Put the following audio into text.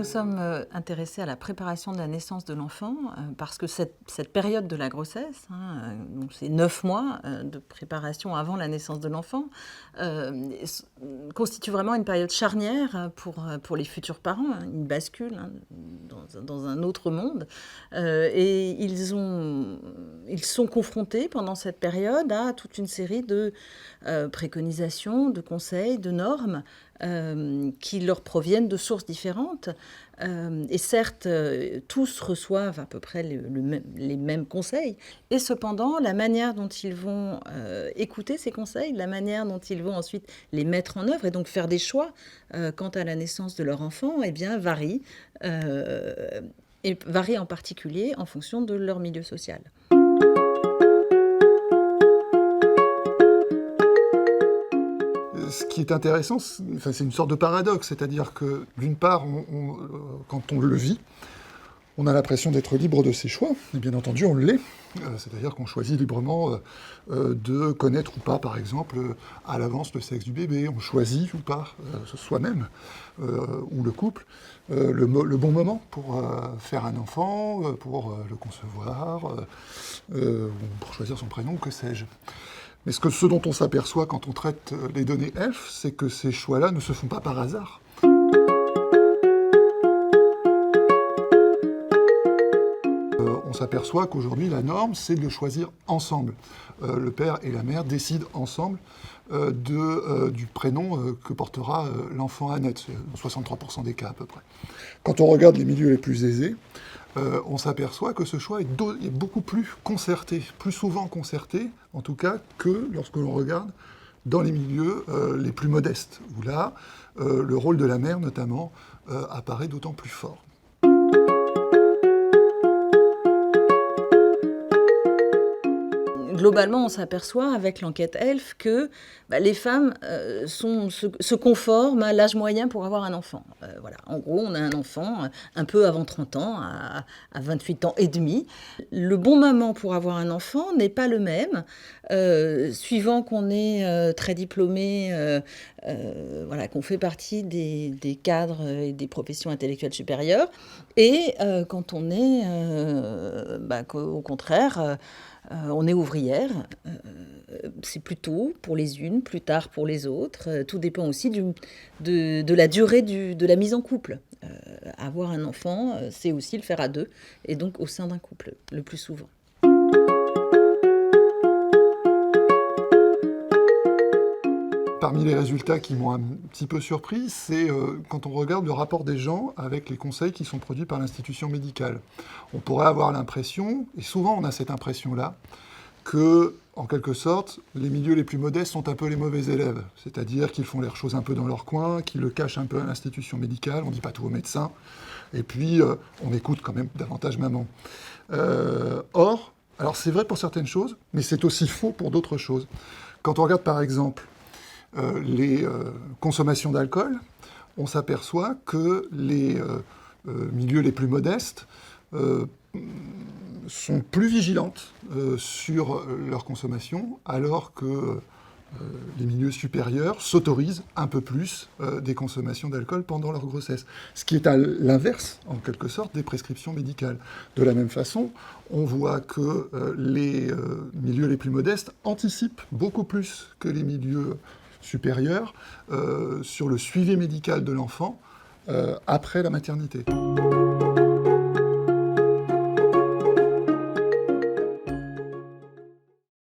nous sommes intéressés à la préparation de la naissance de l'enfant parce que cette période de la grossesse, donc c'est 9 mois de préparation avant la naissance de l'enfant, constitue vraiment une période charnière pour les futurs parents, une bascule dans un autre monde. Et ils sont confrontés pendant cette période à toute une série de préconisations, de conseils, de normes qui leur proviennent de sources différentes. Et certes, tous reçoivent à peu près les mêmes conseils. Et cependant, la manière dont ils vont écouter ces conseils, la manière dont ils vont ensuite les mettre en œuvre et donc faire des choix quant à la naissance de leur enfant, eh bien, varie. Et varie en particulier en fonction de leur milieu social. Ce qui est intéressant, c'est une sorte de paradoxe, c'est-à-dire que d'une part, quand on le vit, on a l'impression d'être libre de ses choix, et bien entendu on l'est, c'est-à-dire qu'on choisit librement de connaître ou pas, par exemple, à l'avance le sexe du bébé, on choisit ou pas, soi-même, ou le couple, le bon moment pour faire un enfant, pour le concevoir, pour choisir son prénom, que sais-je. Mais ce dont on s'aperçoit quand on traite les données ELF, c'est que ces choix-là ne se font pas par hasard. On s'aperçoit qu'aujourd'hui, la norme, c'est de le choisir ensemble. Le père et la mère décident ensemble du prénom que portera l'enfant à naître, dans 63% des cas à peu près. Quand on regarde les milieux les plus aisés, on s'aperçoit que ce choix est beaucoup plus concerté, plus souvent concerté, en tout cas, que lorsque l'on regarde dans les milieux les plus modestes, où là, le rôle de la mère, notamment, apparaît d'autant plus fort. Globalement, on s'aperçoit avec l'enquête ELF que les femmes se conforment à l'âge moyen pour avoir un enfant. Voilà. En gros, on a un enfant un peu avant 30 ans, à 28 ans et demi. Le bon moment pour avoir un enfant n'est pas le même, suivant qu'on est très diplômé, voilà, qu'on fait partie des cadres et des professions intellectuelles supérieures, et quand on est, au contraire, on est ouvrière, c'est plus tôt pour les unes, plus tard pour les autres. Tout dépend aussi de la durée de la mise en couple. Avoir un enfant, c'est aussi le faire à deux, et donc au sein d'un couple, le plus souvent. Parmi les résultats qui m'ont un petit peu surpris, c'est quand on regarde le rapport des gens avec les conseils qui sont produits par l'institution médicale. On pourrait avoir l'impression, et souvent on a cette impression-là, que, en quelque sorte, les milieux les plus modestes sont un peu les mauvais élèves. C'est-à-dire qu'ils font les choses un peu dans leur coin, qu'ils le cachent un peu à l'institution médicale, on ne dit pas tout aux médecins, et puis on écoute quand même davantage maman. Or, alors c'est vrai pour certaines choses, mais c'est aussi faux pour d'autres choses. Quand on regarde par exemple les consommations d'alcool, on s'aperçoit que les milieux les plus modestes sont plus vigilantes sur leur consommation, alors que les milieux supérieurs s'autorisent un peu plus des consommations d'alcool pendant leur grossesse. Ce qui est à l'inverse, en quelque sorte, des prescriptions médicales. De la même façon, on voit que les milieux les plus modestes anticipent beaucoup plus que les milieux supérieurs sur le suivi médical de l'enfant après la maternité.